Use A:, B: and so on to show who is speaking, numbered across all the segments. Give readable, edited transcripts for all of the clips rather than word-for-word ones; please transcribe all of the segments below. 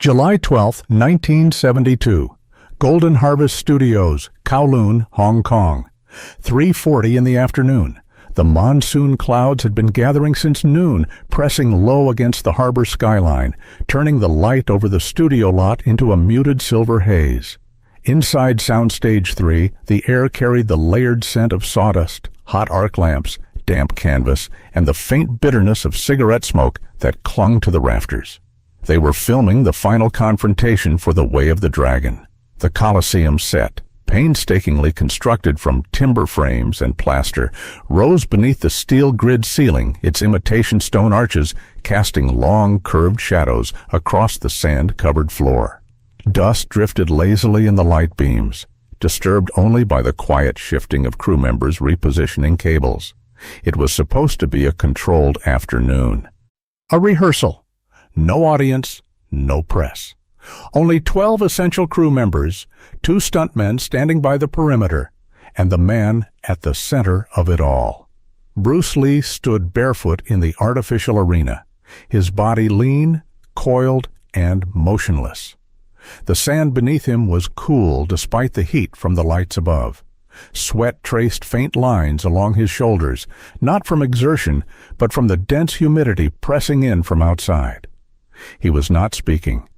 A: July 12, 1972. Golden Harvest Studios, Kowloon, Hong Kong. 3:40 in the afternoon. The monsoon clouds had been gathering since noon, pressing low against the harbor skyline, turning the light over the studio lot into a muted silver haze. Inside Soundstage 3, the air carried the layered scent of sawdust, hot arc lamps, damp canvas, and the faint bitterness of cigarette smoke that clung to the rafters. They were filming the final confrontation for The Way of the Dragon. The Coliseum set, painstakingly constructed from timber frames and plaster, rose beneath the steel grid ceiling, its imitation stone arches casting long, curved shadows across the sand-covered floor. Dust drifted lazily in the light beams, disturbed only by the quiet shifting of crew members repositioning cables. It was supposed to be a controlled afternoon. A rehearsal. No audience, no press. Only 12 essential crew members, 2 stuntmen standing by the perimeter, and the man at the center of it all. Bruce Lee stood barefoot in the artificial arena, his body lean, coiled, and motionless. The sand beneath him was cool despite the heat from the lights above. Sweat traced faint lines along his shoulders, not from exertion, but from the dense humidity pressing in from outside. He was not speaking.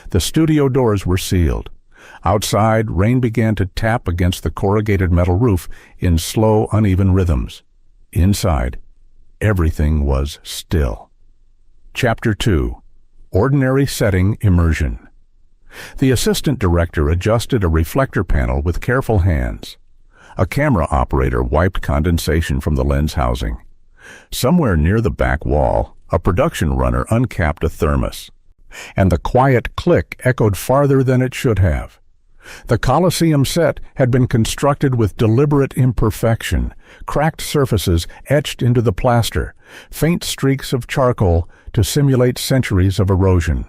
A: The studio doors were sealed. Outside, rain began to tap against the corrugated metal roof in slow, uneven rhythms. Inside, everything was still. Chapter 2. Ordinary Setting Immersion. The assistant director adjusted a reflector panel with careful hands. A camera operator wiped condensation from the lens housing. Somewhere near the back wall, a production runner uncapped a thermos, and the quiet click echoed farther than it should have. The Coliseum set had been constructed with deliberate imperfection, cracked surfaces etched into the plaster, faint streaks of charcoal to simulate centuries of erosion.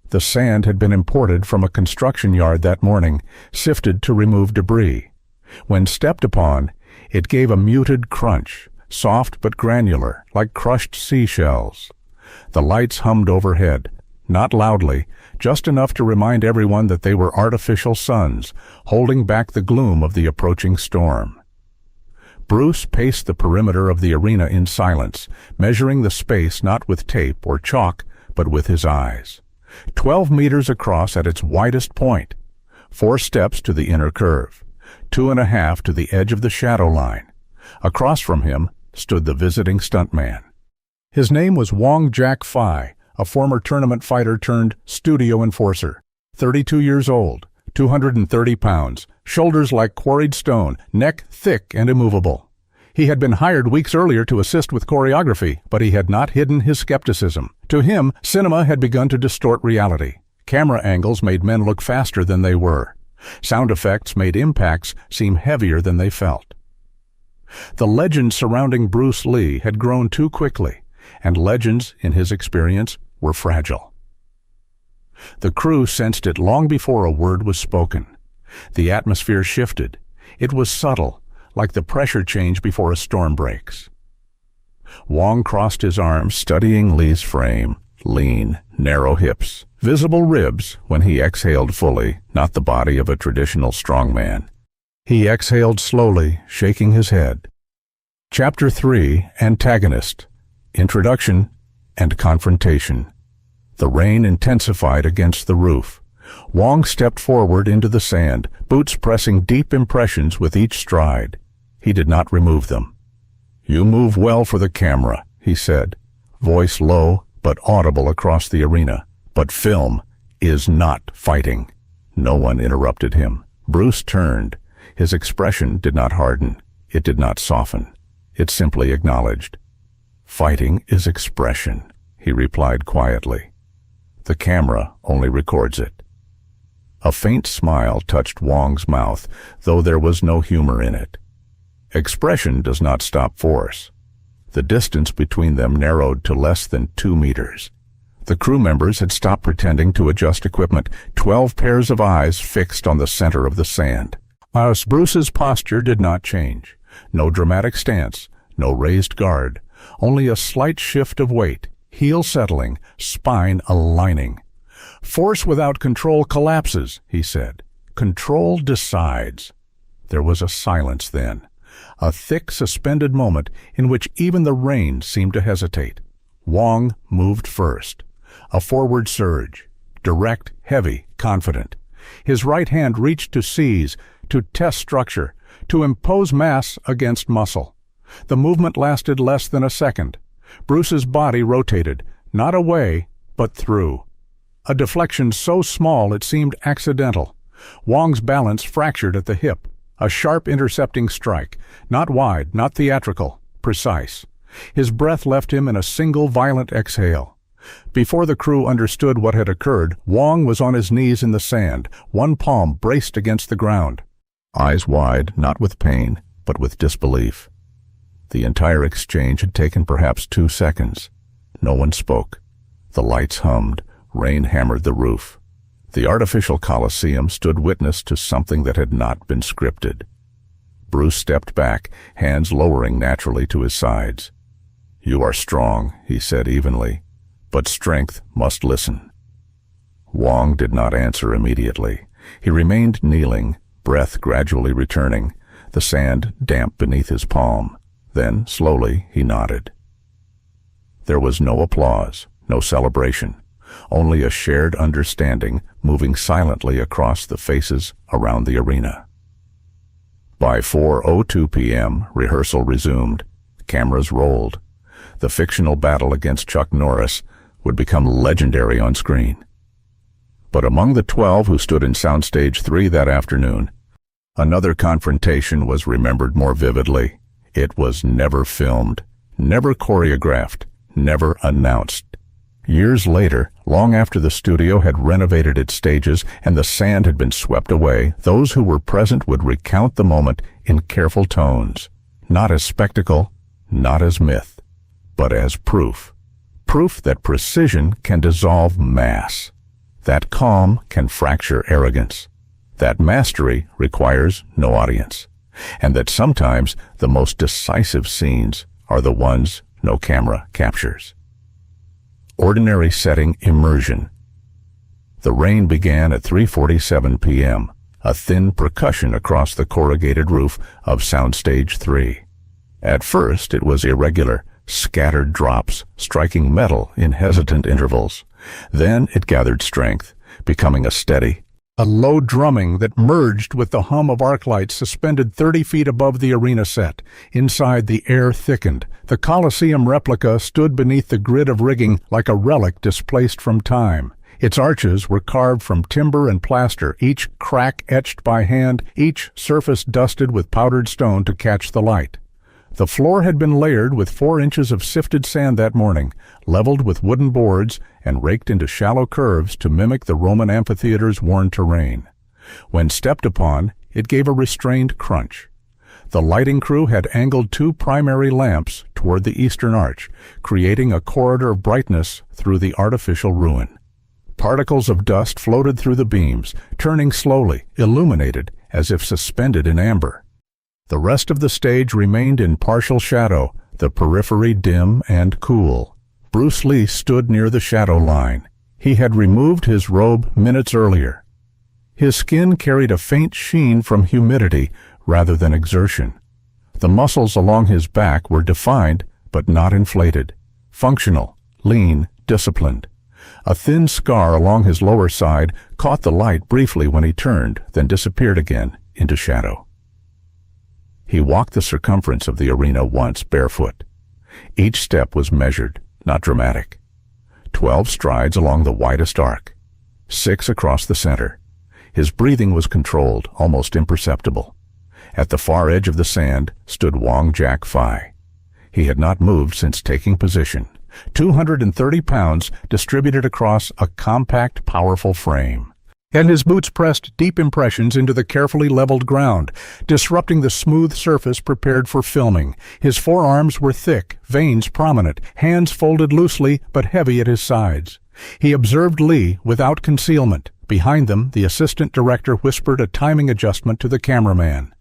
A: The sand had been imported from a construction yard that morning, sifted to remove debris. When stepped upon, it gave a muted crunch, soft but granular, like crushed seashells. The lights hummed overhead, not loudly, just enough to remind everyone that they were artificial suns, holding back the gloom of the approaching storm. Bruce paced the perimeter of the arena in silence, measuring the space not with tape or chalk, but with his eyes. 12 meters across at its widest point, 4 steps to the inner curve, 2.5 to the edge of the shadow line. Across from him stood the visiting stuntman. His name was Wong Jack Fai, a former tournament fighter turned studio enforcer. 32 years old, 230 pounds, shoulders like quarried stone, neck thick and immovable. He had been hired weeks earlier to assist with choreography, but he had not hidden his skepticism. To him, cinema had begun to distort reality. Camera angles made men look faster than they were. Sound effects made impacts seem heavier than they felt. The legends surrounding Bruce Lee had grown too quickly, and legends, in his experience, were fragile. The crew sensed it long before a word was spoken. The atmosphere shifted. It was subtle, like the pressure change before a storm breaks. Wong crossed his arms, studying Lee's frame, lean, narrow hips, visible ribs when he exhaled fully, not the body of a traditional strongman. He exhaled slowly, shaking his head. Chapter 3. Antagonist. Introduction and Confrontation. The rain intensified against the roof. Wong stepped forward into the sand, boots pressing deep impressions with each stride. He did not remove them. "You move well for the camera," he said, voice low but audible across the arena. "But film is not fighting." No one interrupted him. Bruce turned. His expression did not harden. It did not soften. It simply acknowledged. "Fighting is expression," he replied quietly. "The camera only records it." A faint smile touched Wong's mouth, though there was no humor in it. Expression does not stop force. The distance between them narrowed to less than 2 meters. The crew members had stopped pretending to adjust equipment, 12 pairs of eyes fixed on the center of the sand. As Bruce's posture did not change. No dramatic stance, no raised guard, only a slight shift of weight, heel settling, spine aligning. "Force without control collapses," he said. "Control decides." There was a silence then, a thick, suspended moment in which even the rain seemed to hesitate. Wong moved first. A forward surge, direct, heavy, confident. His right hand reached to seize, to test structure, to impose mass against muscle. The movement lasted less than a second. Bruce's body rotated, not away, but through. A deflection so small it seemed accidental. Wong's balance fractured at the hip. A sharp intercepting strike, not wide, not theatrical, precise. His breath left him in a single violent exhale. Before the crew understood what had occurred, Wong was on his knees in the sand, one palm braced against the ground. Eyes wide, not with pain, but with disbelief. The entire exchange had taken perhaps 2 seconds. No one spoke. The lights hummed, rain hammered the roof. The artificial coliseum stood witness to something that had not been scripted. Bruce stepped back, hands lowering naturally to his sides. "You are strong," he said evenly, "but strength must listen." Wong did not answer immediately. He remained kneeling, breath gradually returning, the sand damp beneath his palm. Then, slowly, he nodded. There was no applause, no celebration, only a shared understanding moving silently across the faces around the arena. By 4:02 p.m., rehearsal resumed. Cameras rolled. The fictional battle against Chuck Norris would become legendary on screen. But among the 12 who stood in Soundstage 3 that afternoon, another confrontation was remembered more vividly. It was never filmed, never choreographed, never announced. Years later, long after the studio had renovated its stages and the sand had been swept away, those who were present would recount the moment in careful tones, not as spectacle, not as myth, but as proof. Proof that precision can dissolve mass, that calm can fracture arrogance, that mastery requires no audience, and that sometimes the most decisive scenes are the ones no camera captures. Ordinary setting immersion. The rain began at 3:47 p.m., a thin percussion across the corrugated roof of Soundstage 3. At first it was irregular, scattered drops striking metal in hesitant intervals. Then it gathered strength, becoming a low drumming that merged with the hum of arc lights suspended 30 feet above the arena set. Inside, the air thickened. The Coliseum replica stood beneath the grid of rigging like a relic displaced from time. Its arches were carved from timber and plaster, each crack etched by hand, each surface dusted with powdered stone to catch the light. The floor had been layered with 4 inches of sifted sand that morning, leveled with wooden boards and raked into shallow curves to mimic the Roman amphitheater's worn terrain. When stepped upon, it gave a restrained crunch. The lighting crew had angled 2 primary lamps toward the eastern arch, creating a corridor of brightness through the artificial ruin. Particles of dust floated through the beams, turning slowly, illuminated as if suspended in amber. The rest of the stage remained in partial shadow, the periphery dim and cool. Bruce Lee stood near the shadow line. He had removed his robe minutes earlier. His skin carried a faint sheen from humidity rather than exertion. The muscles along his back were defined but not inflated, functional, lean, disciplined. A thin scar along his lower side caught the light briefly when he turned, then disappeared again into shadow. He walked the circumference of the arena once barefoot. Each step was measured, not dramatic. 12 strides along the widest arc, 6 across the center. His breathing was controlled, almost imperceptible. At the far edge of the sand stood Wong Jack Fai. He had not moved since taking position. 230 pounds distributed across a compact, powerful frame. And his boots pressed deep impressions into the carefully leveled ground, disrupting the smooth surface prepared for filming. His forearms were thick, veins prominent, hands folded loosely but heavy at his sides. He observed Lee without concealment. Behind them, the assistant director whispered a timing adjustment to the cameraman.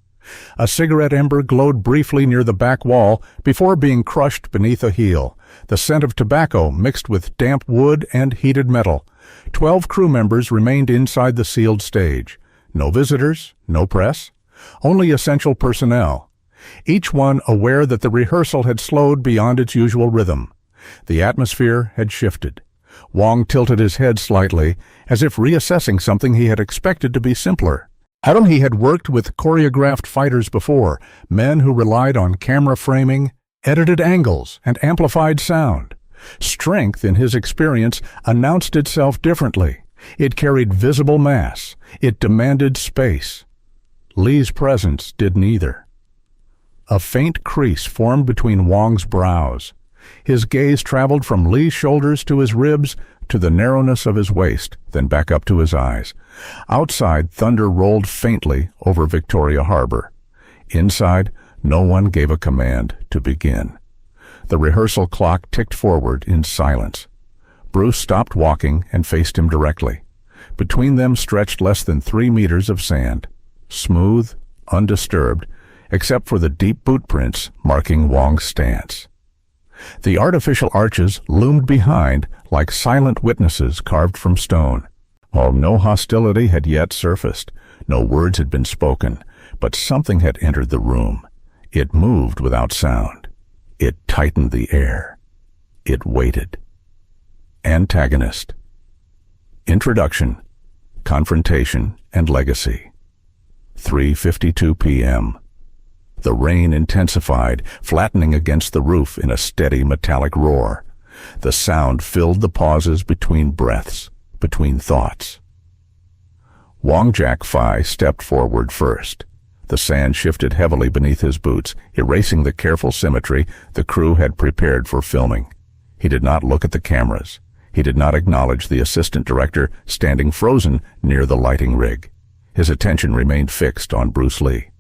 A: A cigarette ember glowed briefly near the back wall before being crushed beneath a heel, the scent of tobacco mixed with damp wood and heated metal. 12 crew members remained inside the sealed stage. No visitors, no press, only essential personnel. Each one aware that the rehearsal had slowed beyond its usual rhythm. The atmosphere had shifted. Wong tilted his head slightly, as if reassessing something he had expected to be simpler. He had worked with choreographed fighters before, men who relied on camera framing, edited angles, and amplified sound. Strength, in his experience, announced itself differently. It carried visible mass. It demanded space. Lee's presence did neither. A faint crease formed between Wong's brows. His gaze traveled from Lee's shoulders to his ribs, to the narrowness of his waist, then back up to his eyes. Outside, thunder rolled faintly over Victoria Harbor. Inside, no one gave a command to begin. The rehearsal clock ticked forward in silence. Bruce stopped walking and faced him directly. Between them stretched less than 3 meters of sand, smooth, undisturbed, except for the deep boot prints marking Wong's stance. The artificial arches loomed behind like silent witnesses carved from stone. No hostility had yet surfaced, no words had been spoken, but something had entered the room. It moved without sound. It tightened the air. It waited. Antagonist. Introduction, confrontation, and legacy. 3:52 p.m. The rain intensified, flattening against the roof in a steady metallic roar. The sound filled the pauses between breaths, between thoughts. Wong Jack Fai stepped forward first. The sand shifted heavily beneath his boots, erasing the careful symmetry the crew had prepared for filming. He did not look at the cameras. He did not acknowledge the assistant director standing frozen near the lighting rig. His attention remained fixed on Bruce Lee.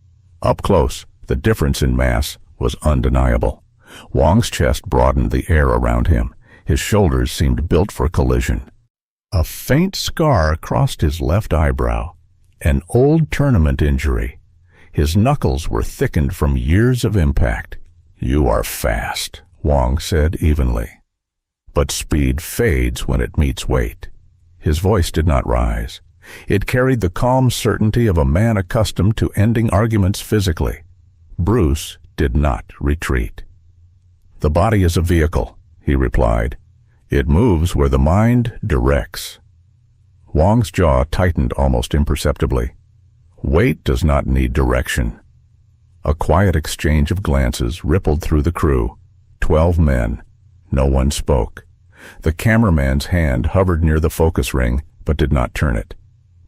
A: Up close, the difference in mass was undeniable. Wong's chest broadened the air around him. His shoulders seemed built for collision. A faint scar crossed his left eyebrow, an old tournament injury. His knuckles were thickened from years of impact. "You are fast," Wong said evenly. "But speed fades when it meets weight." His voice did not rise. It carried the calm certainty of a man accustomed to ending arguments physically. Bruce did not retreat. "The body is a vehicle," he replied. "It moves where the mind directs." Wong's jaw tightened almost imperceptibly. Weight does not need direction. A quiet exchange of glances rippled through the crew. 12 men. No one spoke. The cameraman's hand hovered near the focus ring, but did not turn it.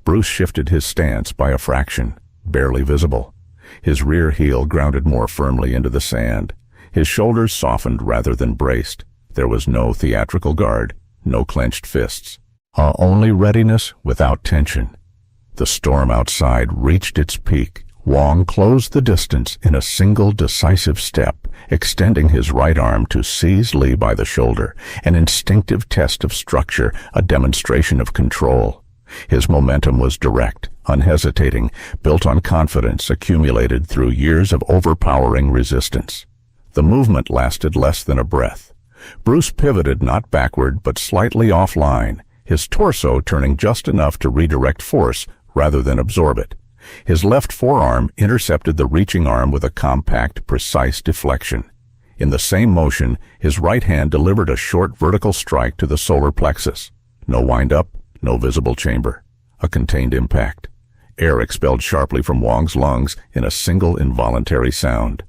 A: Bruce shifted his stance by a fraction, barely visible. His rear heel grounded more firmly into the sand. His shoulders softened rather than braced. There was no theatrical guard, no clenched fists. Only readiness without tension. The storm outside reached its peak. Wong closed the distance in a single decisive step, extending his right arm to seize Lee by the shoulder, an instinctive test of structure, a demonstration of control. His momentum was direct, unhesitating, built on confidence accumulated through years of overpowering resistance. The movement lasted less than a breath. Bruce pivoted not backward but slightly offline, his torso turning just enough to redirect force rather than absorb it. His left forearm intercepted the reaching arm with a compact, precise deflection. In the same motion, his right hand delivered a short vertical strike to the solar plexus. No wind-up, no visible chamber. A contained impact. Air expelled sharply from Wong's lungs in a single involuntary sound.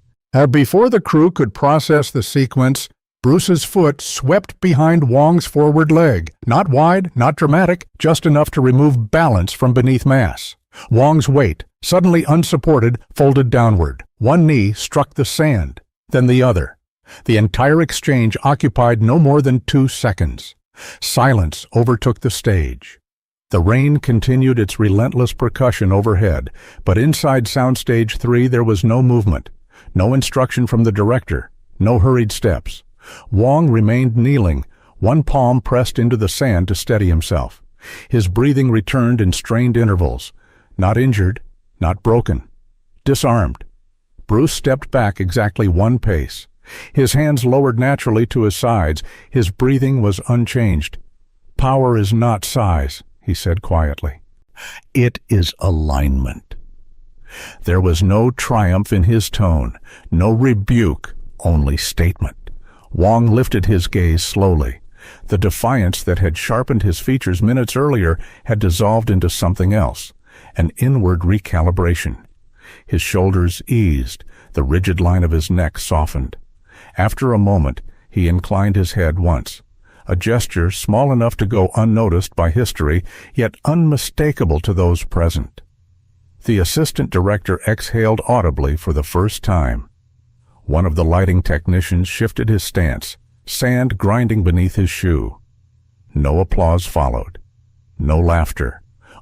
A: Before the crew could process the sequence, Bruce's foot swept behind Wong's forward leg. Not wide, not dramatic, just enough to remove balance from beneath mass. Wong's weight, suddenly unsupported, folded downward. One knee struck the sand, then the other. The entire exchange occupied no more than 2 seconds. Silence overtook the stage. The rain continued its relentless percussion overhead, but inside Soundstage 3 there was no movement, no instruction from the director, no hurried steps. Wong remained kneeling, one palm pressed into the sand to steady himself. His breathing returned in strained intervals. Not injured, not broken. disarmed. Bruce stepped back exactly 1 pace. His hands lowered naturally to his sides. His breathing was unchanged. "Power is not size," he said quietly. "It is alignment." There was no triumph in his tone, no rebuke, only statement. Wong lifted his gaze slowly. The defiance that had sharpened his features minutes earlier had dissolved into something else, an inward recalibration. His shoulders eased, the rigid line of his neck softened. After a moment, he inclined his head once, a gesture small enough to go unnoticed by history, yet unmistakable to those present. The assistant director exhaled audibly for the first time. One of the lighting technicians shifted his stance, sand grinding beneath his shoe. No applause followed. No laughter.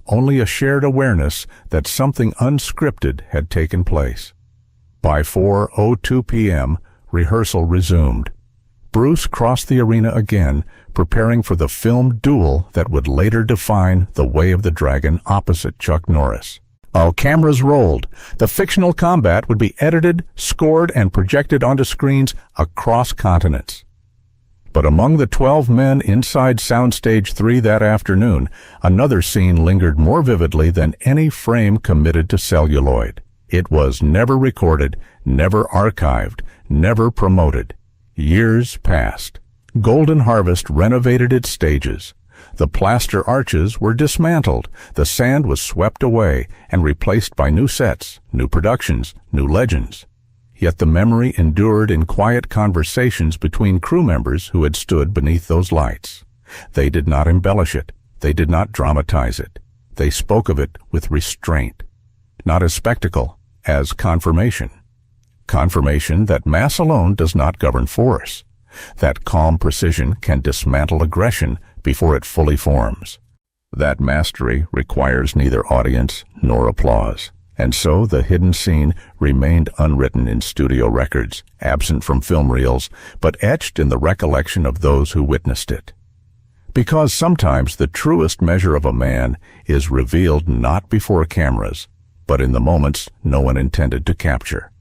A: Only a shared awareness that something unscripted had taken place. By 4:02 p.m., rehearsal resumed. Bruce crossed the arena again, preparing for the filmed duel that would later define the Way of the Dragon opposite Chuck Norris. While cameras rolled, the fictional combat would be edited, scored, and projected onto screens across continents. But among the 12 men inside Soundstage 3 that afternoon, another scene lingered more vividly than any frame committed to celluloid. It was never recorded, never archived, never promoted. Years passed. Golden Harvest renovated its stages. The plaster arches were dismantled, the sand was swept away and replaced by new sets, new productions, new legends. Yet the memory endured in quiet conversations between crew members who had stood beneath those lights. They did not embellish it. They did not dramatize it. They spoke of it with restraint. Not as spectacle, as confirmation. Confirmation that mass alone does not govern force. That calm precision can dismantle aggression before it fully forms. That mastery requires neither audience nor applause. And so the hidden scene remained unwritten in studio records, absent from film reels, but etched in the recollection of those who witnessed it. Because sometimes the truest measure of a man is revealed not before cameras, but in the moments no one intended to capture.